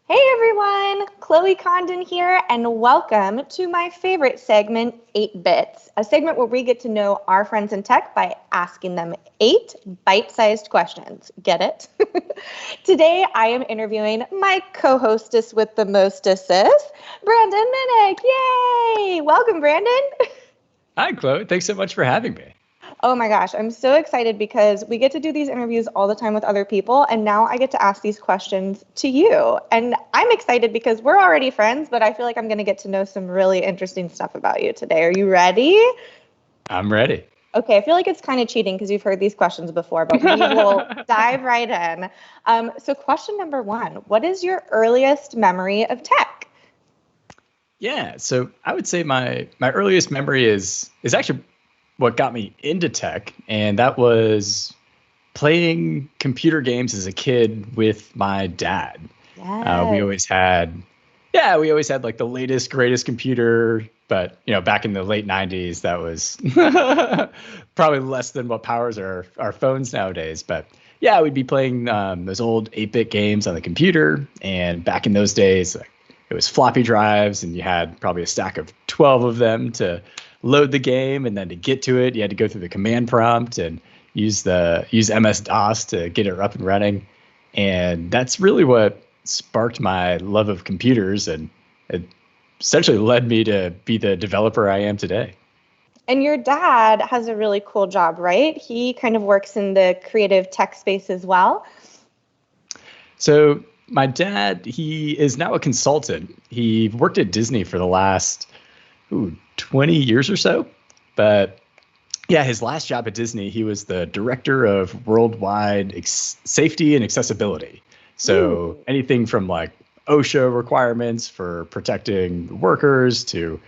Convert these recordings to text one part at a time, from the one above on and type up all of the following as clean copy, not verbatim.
Hey everyone, Chloe Condon here, and welcome to my favorite segment, 8 Bits, a segment where we get to know our friends in tech by asking them 8 bite-sized questions. Get it? Today I am interviewing my co-hostess with the mostesses, Brandon Minnick. Yay! Welcome, Brandon. Hi, Chloe. Thanks so much for having me. Oh my gosh, I'm so excited because we get to do these interviews all the time with other people, and now I get to ask these questions to you. And I'm excited because we're already friends, but I feel like I'm going to get to know some really interesting stuff about you today. Are you ready? I'm ready. Okay, I feel like it's kind of cheating because you've heard these questions before, but we will dive right in. So question number 1, what is your earliest memory of tech? Yeah, so I would say my earliest memory is actually what got me into tech, and that was playing computer games as a kid with my dad. Yes. We always had like the latest, greatest computer, but back in the late 90s, that was probably less than what powers our phones nowadays. But yeah, we'd be playing those old 8-bit games on the computer, and back in those days, it was floppy drives, and you had probably a stack of 12 of them to load the game, and then to get to it, you had to go through the command prompt and use MS-DOS to get it up and running. And that's really what sparked my love of computers, and it essentially led me to be the developer I am today. And your dad has a really cool job, right? He kind of works in the creative tech space as well. So my dad, he is now a consultant. He worked at Disney for the last 20 years or so. But yeah, his last job at Disney, he was the director of worldwide safety and accessibility. So anything from like OSHA requirements for protecting workers to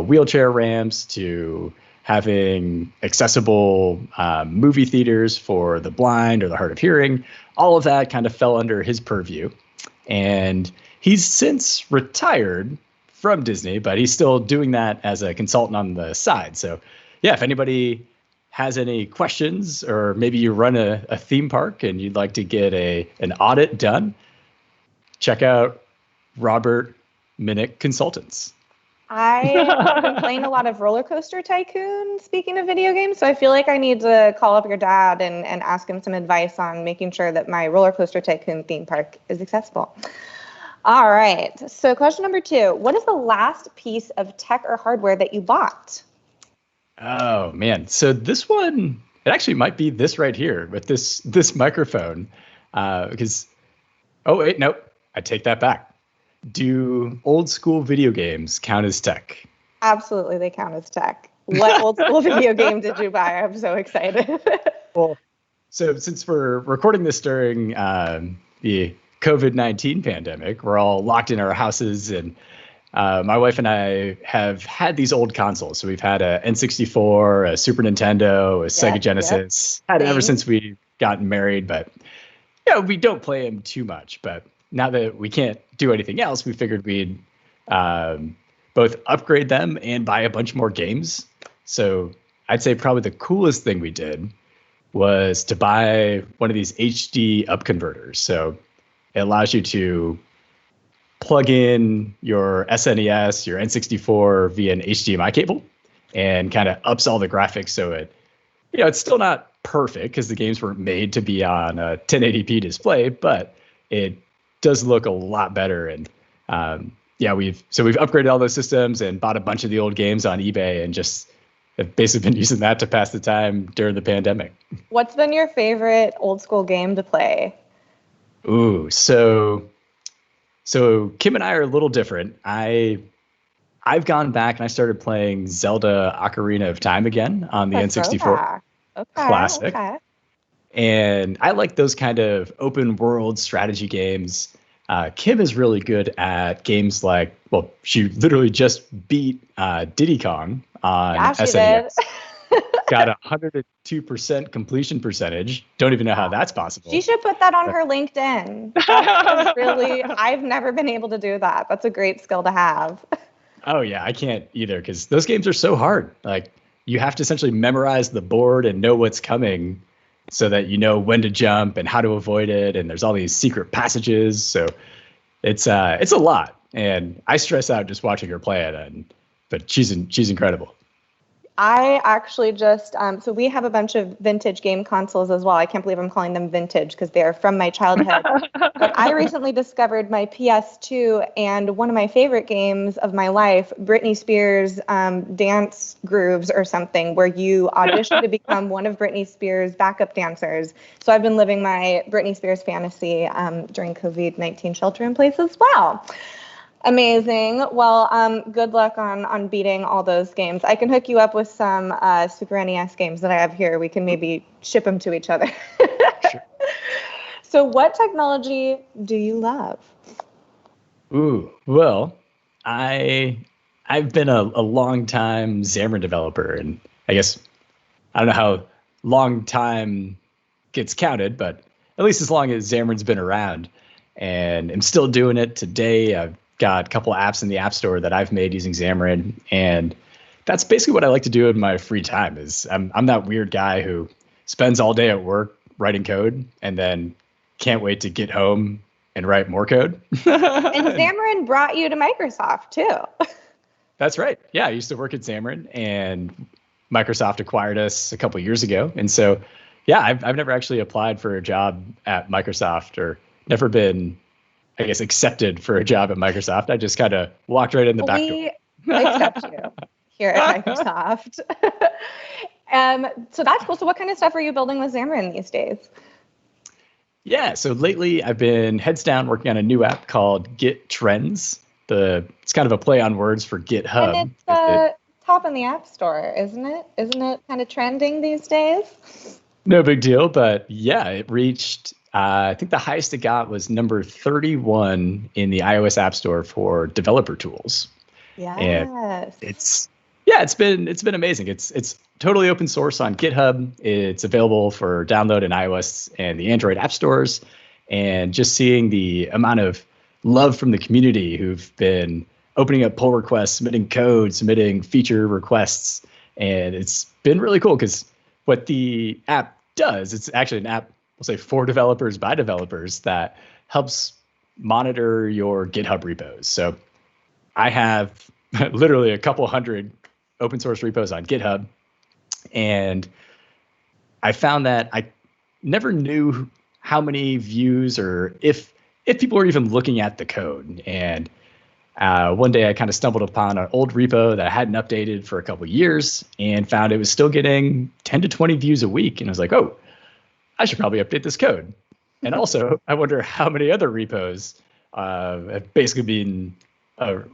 wheelchair ramps to having accessible movie theaters for the blind or the hard of hearing, all of that kind of fell under his purview. And he's since retired from Disney, but he's still doing that as a consultant on the side. So yeah, if anybody has any questions, or maybe you run a theme park and you'd like to get an audit done, check out Robert Minnick Consultants. I have been playing a lot of Roller Coaster Tycoon, speaking of video games, so I feel like I need to call up your dad and ask him some advice on making sure that my Roller Coaster Tycoon theme park is accessible. All right, so question number 2, what is the last piece of tech or hardware that you bought? Oh, man. So this one, it actually might be this right here with this microphone. Because, oh, wait, nope, I take that back. Do old school video games count as tech? Absolutely, they count as tech. What old school video game did you buy? I'm so excited. Well, so since we're recording this during the COVID-19 pandemic, we're all locked in our houses, and my wife and I have had these old consoles. So we've had a N64, a Super Nintendo, a Sega Genesis, had it ever since we got married, but we don't play them too much. But now that we can't do anything else, we figured we'd both upgrade them and buy a bunch more games. So I'd say probably the coolest thing we did was to buy one of these HD up converters. So it allows you to plug in your SNES, your N64 via an HDMI cable, and kind of ups all the graphics. So it's still not perfect because the games weren't made to be on a 1080p display, but it does look a lot better. And we've upgraded all those systems and bought a bunch of the old games on eBay, and just have basically been using that to pass the time during the pandemic. What's been your favorite old school game to play? Ooh, so Kim and I are a little different. I've gone back and I started playing Zelda Ocarina of Time again on the N64 Classic. Okay. And I like those kind of open world strategy games. Kim is really good at games like, well, she literally just beat Diddy Kong on SNES. Got 102% completion percentage. Don't even know how that's possible. She should put that on her LinkedIn. I've never been able to do that. That's a great skill to have. Oh yeah, I can't either, because those games are so hard. Like, you have to essentially memorize the board and know what's coming so that you know when to jump and how to avoid it. And there's all these secret passages. So it's a lot, and I stress out just watching her play it. But she's incredible. I actually just, so we have a bunch of vintage game consoles as well. I can't believe I'm calling them vintage because they're from my childhood. But I recently discovered my PS2, and one of my favorite games of my life, Britney Spears Dance Grooves or something, where you audition to become one of Britney Spears' backup dancers. So I've been living my Britney Spears fantasy during COVID-19 shelter in place as well. Amazing. Well, good luck on beating all those games. I can hook you up with some Super NES games that I have here. We can maybe ship them to each other. Sure. So what technology do you love? Ooh, well, I've been a long time Xamarin developer, and I guess I don't know how long time gets counted, but at least as long as Xamarin's been around, and I'm still doing it today. I've got a couple of apps in the App Store that I've made using Xamarin, and that's basically what I like to do in my free time. Is I'm that weird guy who spends all day at work writing code and then can't wait to get home and write more code. And Xamarin brought you to Microsoft too. That's right. Yeah, I used to work at Xamarin, and Microsoft acquired us a couple of years ago, and so yeah, I've never actually applied for a job at Microsoft, or never been, I guess, accepted for a job at Microsoft. I just kind of walked right in the back door. We accept you here at Microsoft. So that's cool. So what kind of stuff are you building with Xamarin these days? Yeah, so lately I've been heads down working on a new app called Git Trends. It's kind of a play on words for GitHub. And it's top in the App Store, isn't it? Isn't it kind of trending these days? No big deal, but yeah, it reached, I think the highest it got was number 31 in the iOS App Store for developer tools. Yes. And it's been amazing. It's totally open source on GitHub. It's available for download in iOS and the Android app stores. And just seeing the amount of love from the community who've been opening up pull requests, submitting code, submitting feature requests. And it's been really cool because what the app does, it's actually an app, we'll say, for developers by developers that helps monitor your GitHub repos. So I have literally a couple hundred open source repos on GitHub. And I found that I never knew how many views or if people were even looking at the code. And one day I kind of stumbled upon an old repo that I hadn't updated for a couple of years and found it was still getting 10 to 20 views a week. And I was like, oh, I should probably update this code. And also, I wonder how many other repos have basically been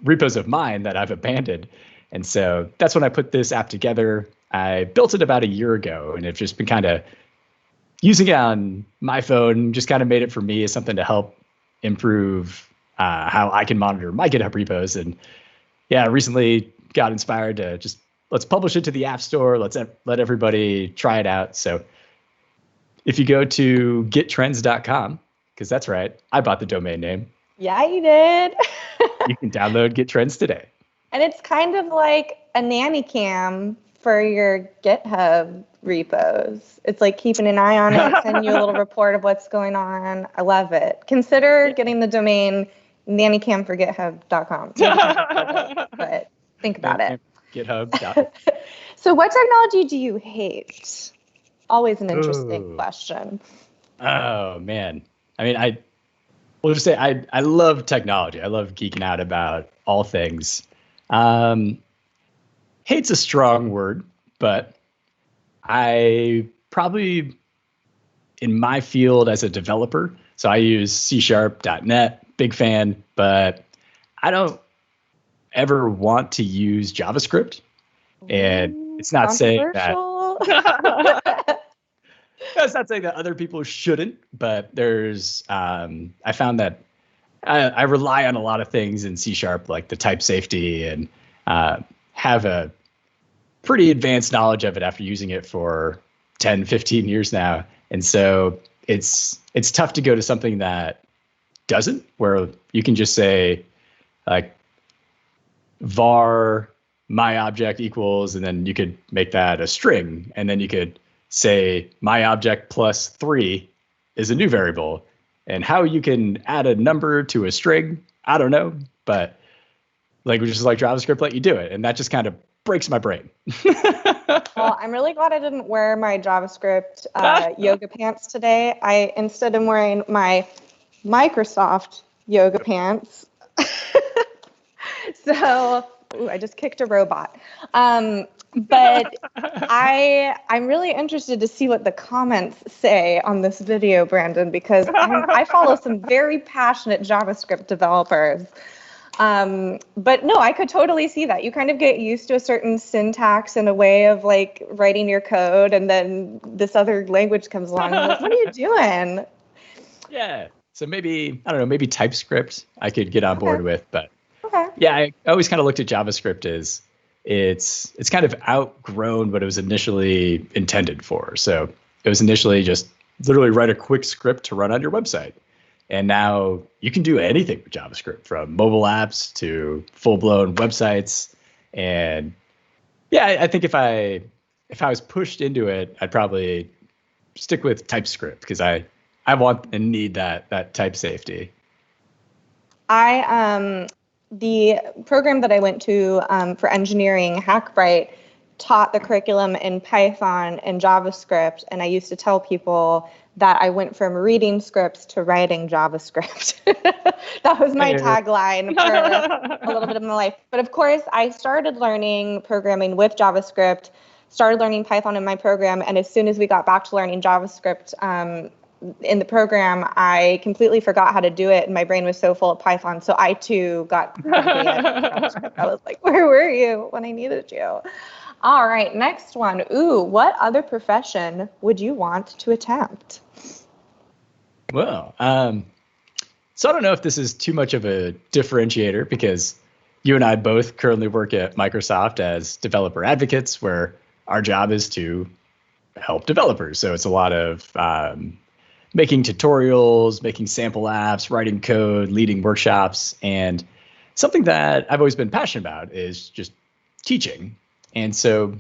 repos of mine that I've abandoned. And so that's when I put this app together. I built it about a year ago, and I've just been kind of using it on my phone, just kind of made it for me as something to help improve how I can monitor my GitHub repos. And yeah, I recently got inspired to just let's publish it to the App Store. Let's let everybody try it out. So if you go to gettrends.com, because that's right, I bought the domain name. Yeah, you did. You can download Git Trends today. And it's kind of like a nanny cam for your GitHub repos. It's like keeping an eye on it, sending you a little report of what's going on. I love it. Consider getting the domain nannycamforgithub.com. But think about it. GitHub. So what technology do you hate? Always an interesting question. Oh, man. I mean, we'll just say I love technology. I love geeking out about all things. Hate's a strong word, but I probably, in my field as a developer, so I use C#.NET, big fan, but I don't ever want to use JavaScript. And it's not saying that that's not saying that other people shouldn't, but there's I found that I rely on a lot of things in C#, like the type safety, and have a pretty advanced knowledge of it after using it for 10, 15 years now. And so it's tough to go to something that doesn't, where you can just say like var my object equals, and then you could make that a string, and then you could say my object plus 3 is a new variable. And how you can add a number to a string, I don't know. But languages like JavaScript let you do it. And that just kind of breaks my brain. Well, I'm really glad I didn't wear my JavaScript yoga pants today. Instead am wearing my Microsoft yoga pants. So, I just kicked a robot. But I'm really interested to see what the comments say on this video, Brandon, because I follow some very passionate JavaScript developers. But no, I could totally see that. You kind of get used to a certain syntax and a way of like writing your code, and then this other language comes along and like, what are you doing? Yeah. So maybe, I don't know, maybe TypeScript I could get on board with. But Okay. yeah, I always kind of looked at JavaScript as it's kind of outgrown what it was initially intended for. So it was initially just literally write a quick script to run on your website. And now you can do anything with JavaScript, from mobile apps to full-blown websites. And yeah, I think if I was pushed into it, I'd probably stick with TypeScript because I want and need that type safety. The program that I went to for engineering, Hackbright, taught the curriculum in Python and JavaScript, and I used to tell people that I went from reading scripts to writing JavaScript. That was my tagline for a little bit of my life. But of course, I started learning programming with JavaScript, started learning Python in my program, and as soon as we got back to learning JavaScript in the program, I completely forgot how to do it, and my brain was so full of Python. So I too got grumpy at JavaScript. I was like, where were you when I needed you? All right, next one. Ooh, what other profession would you want to attempt? Well, so I don't know if this is too much of a differentiator because you and I both currently work at Microsoft as developer advocates, where our job is to help developers. So it's a lot of making tutorials, making sample apps, writing code, leading workshops. And something that I've always been passionate about is just teaching. And so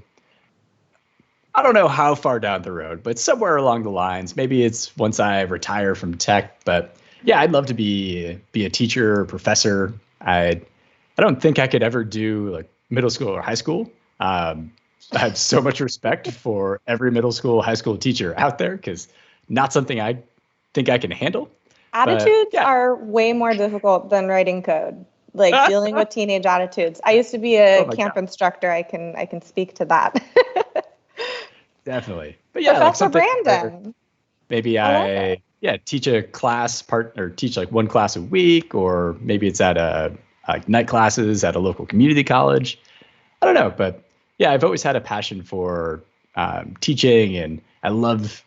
I don't know how far down the road, but somewhere along the lines, maybe it's once I retire from tech. But yeah, I'd love to be a teacher or professor. I don't think I could ever do like middle school or high school. I have so much respect for every middle school, high school teacher out there, because not something I think I can handle. Attitudes are way more difficult than writing code. Like dealing with teenage attitudes. I used to be a camp instructor. I can speak to that. Definitely. But yeah, Professor Brandon. Maybe I teach a class or teach like one class a week, or maybe it's at night classes at a local community college. I don't know, but yeah, I've always had a passion for teaching, and I love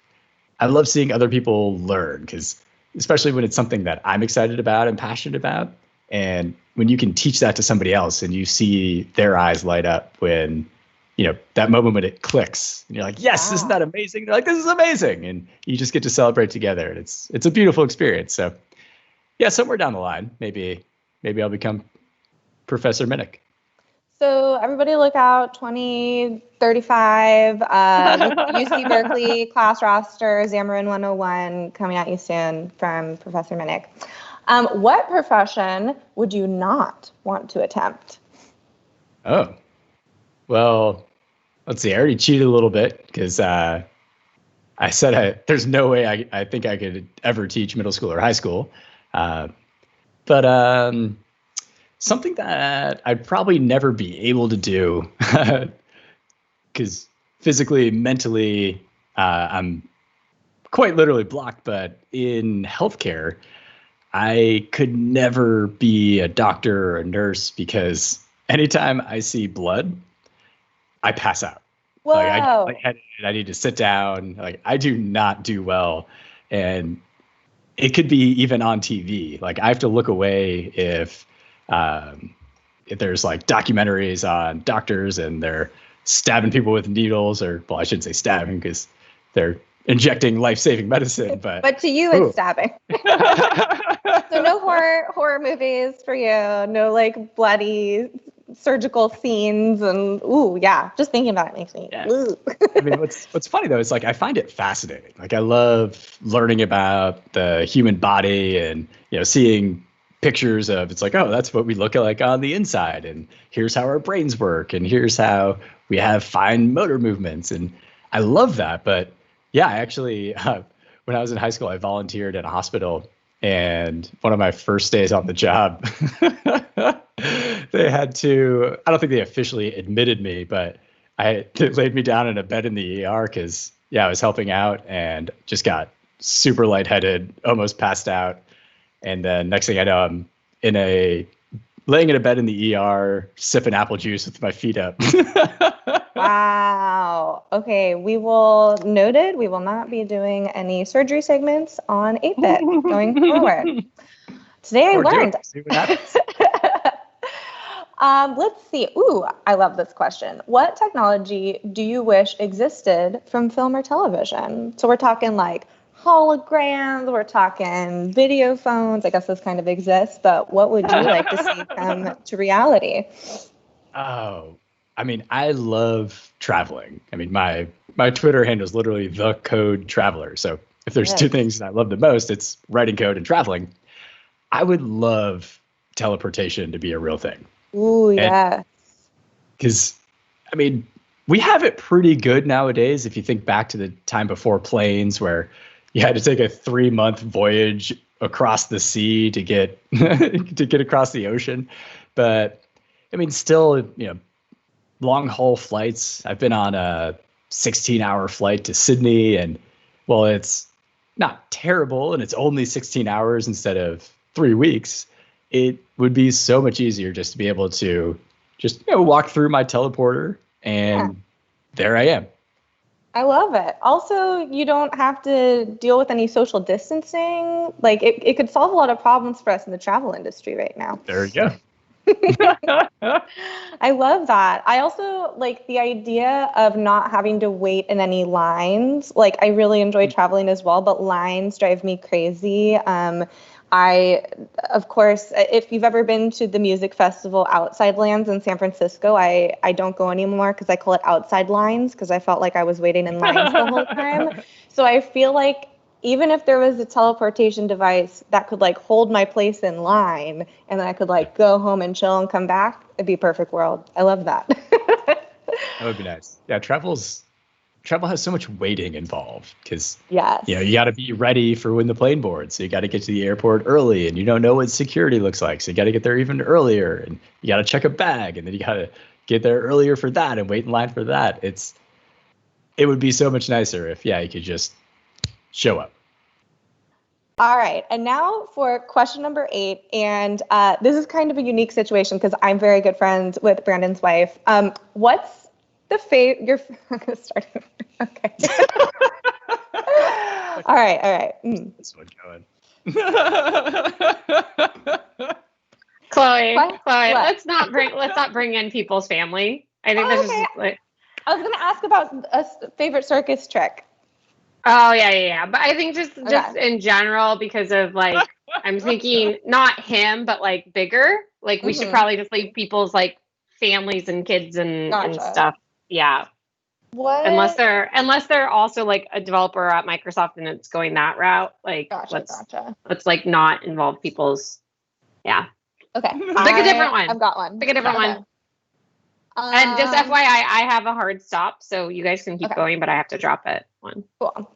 seeing other people learn, because especially when it's something that I'm excited about and passionate about. And when you can teach that to somebody else and you see their eyes light up when, that moment when it clicks and you're like, yes, isn't that amazing? They're like, this is amazing. And you just get to celebrate together. And it's a beautiful experience. So yeah, somewhere down the line, maybe I'll become Professor Minnick. So everybody look out, 2035, UC Berkeley class roster, Xamarin 101 coming at you soon from Professor Minnick. What profession would you not want to attempt? Oh, well, let's see. I already cheated a little bit because I said there's no way I think I could ever teach middle school or high school. But something that I'd probably never be able to do because physically, mentally, I'm quite literally blocked. But in healthcare, I could never be a doctor or a nurse because anytime I see blood, I pass out. Whoa. I need to sit down. Like, I do not do well. And it could be even on TV. Like, I have to look away if there's like documentaries on doctors and they're stabbing people with needles, or, well, I shouldn't say stabbing because they're injecting life-saving medicine. But to you, it's stabbing. So no horror movies for you. No like bloody surgical scenes and ooh, yeah, just thinking about it makes me. Yeah. Ooh. I mean, what's funny though is like I find it fascinating. Like I love learning about the human body and seeing pictures of it's like, oh, that's what we look like on the inside, and here's how our brains work, and here's how we have fine motor movements, and I love that. But yeah, I actually when I was in high school, I volunteered at a hospital, and one of my first days on the job, they had to. I don't think they officially admitted me, but they laid me down in a bed in the ER because I was helping out and just got super lightheaded, almost passed out. And then next thing I know, I'm laying in a bed in the ER, sipping apple juice with my feet up. Wow. Okay, we will noted. We will not be doing any surgery segments on 8-bit going forward. Today I learned. See what happens. Let's see. Ooh, I love this question. What technology do you wish existed from film or television? So we're talking like holograms, we're talking video phones. I guess this kind of exists, but what would you like to see come to reality? Oh, I mean, I love traveling. I mean, my Twitter handle is literally the code traveler. So if there's two things that I love the most, it's writing code and traveling. I would love teleportation to be a real thing. Ooh, yeah. Because, I mean, we have it pretty good nowadays. If you think back to the time before planes where you had to take a 3-month voyage across the sea to get across the ocean. But I mean, still, long haul flights. I've been on a 16-hour flight to Sydney, and well, it's not terrible, and it's only 16 hours instead of 3 weeks. It would be so much easier just to be able to just walk through my teleporter, and there I am. I love it. Also, you don't have to deal with any social distancing. Like it could solve a lot of problems for us in the travel industry right now. There you go. I love that. I also like the idea of not having to wait in any lines. Like I really enjoy traveling as well, but lines drive me crazy. Of course, if you've ever been to the music festival Outside Lands in San Francisco, I don't go anymore because I call it Outside Lines because I felt like I was waiting in lines the whole time. So I feel like even if there was a teleportation device that could like hold my place in line and then I could like go home and chill and come back, it'd be a perfect world. I love that. That would be nice. Yeah, travel has so much waiting involved because you got to be ready for when the plane boards. So you got to get to the airport early, and you don't know what security looks like. So you got to get there even earlier, and you got to check a bag, and then you got to get there earlier for that and wait in line for that. It would be so much nicer if you could just show up. All right, and now for question number 8, and this is kind of a unique situation because I'm very good friends with Brandon's wife. What's the I'm gonna start over. Okay. All right. This one going. Chloe, What? let's not bring in people's family. I think this is like. I was gonna ask about a favorite circus trick. Oh yeah. But I think just in general, because of like, I'm thinking not him, but like bigger. Like we should probably just leave people's like families and kids and stuff. Yeah. What? Unless they're also like a developer at Microsoft and it's going that route. Like let's like not involve people's. Yeah. Okay. Pick a different one. I've got one. Pick a different one. And just FYI, I have a hard stop, so you guys can keep going, but I have to drop it one. Cool.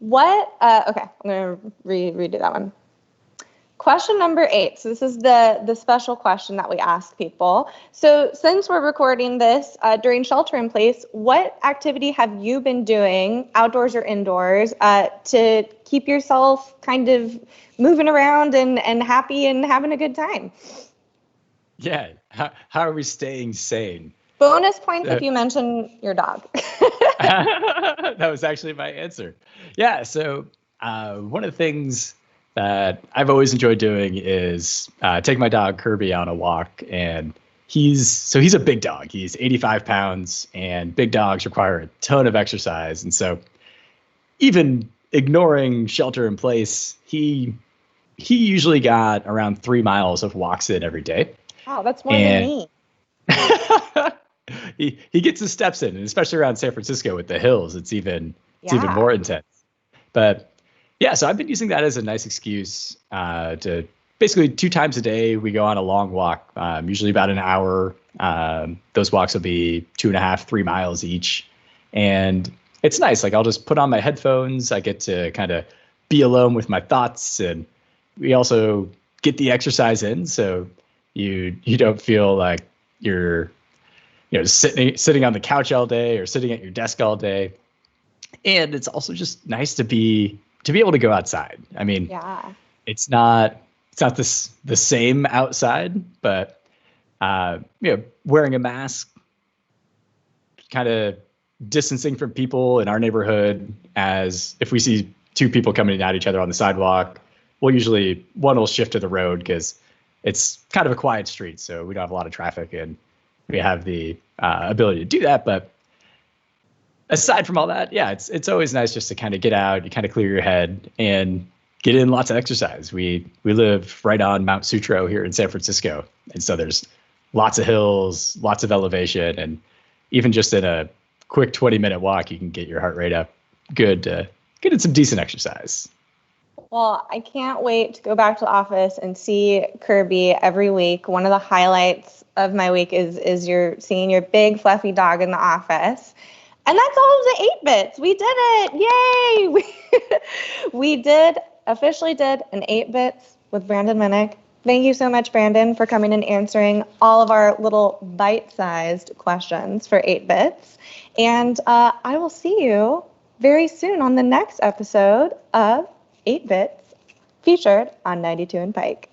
What? Okay, I'm gonna redo that one. Question number 8. So this is the special question that we ask people. So since we're recording this during shelter in place, what activity have you been doing, outdoors or indoors, to keep yourself kind of moving around and happy and having a good time? Yeah. How are we staying sane? Bonus points if you mention your dog. That was actually my answer. Yeah. So one of the things that I've always enjoyed doing is take my dog Kirby on a walk, and he's a big dog. He's 85 pounds, and big dogs require a ton of exercise. And so even ignoring shelter in place, he usually got around 3 miles of walks in every day. Wow, that's more than me. he gets his steps in, and especially around San Francisco with the hills, it's even more intense. But yeah, so I've been using that as a nice excuse to basically 2 times a day we go on a long walk, usually about an hour. Those walks will be 2.5, 3 miles each, and it's nice. Like I'll just put on my headphones. I get to kind of be alone with my thoughts, and we also get the exercise in, so you don't feel like you're sitting on the couch all day or sitting at your desk all day. And it's also just nice to be able to go outside. I mean, it's not the same outside, but wearing a mask, kind of distancing from people in our neighborhood, as if we see 2 people coming at each other on the sidewalk, we'll usually, one will shift to the road because it's kind of a quiet street, so we don't have a lot of traffic, and we have the ability to do that. But aside from all that, yeah, it's always nice just to kind of get out, you kind of clear your head, and get in lots of exercise. We live right on Mount Sutro here in San Francisco, and so there's lots of hills, lots of elevation, and even just in a quick 20-minute walk, you can get your heart rate up good to get in some decent exercise. Well, I can't wait to go back to the office and see Kirby every week. One of the highlights of my week is seeing your big fluffy dog in the office. And that's all of the 8-bits. We did it. Yay! We officially did an 8-bits with Brandon Minnick. Thank you so much, Brandon, for coming and answering all of our little bite-sized questions for 8-bits. And I will see you very soon on the next episode of 8-bits featured on 92 and Pike.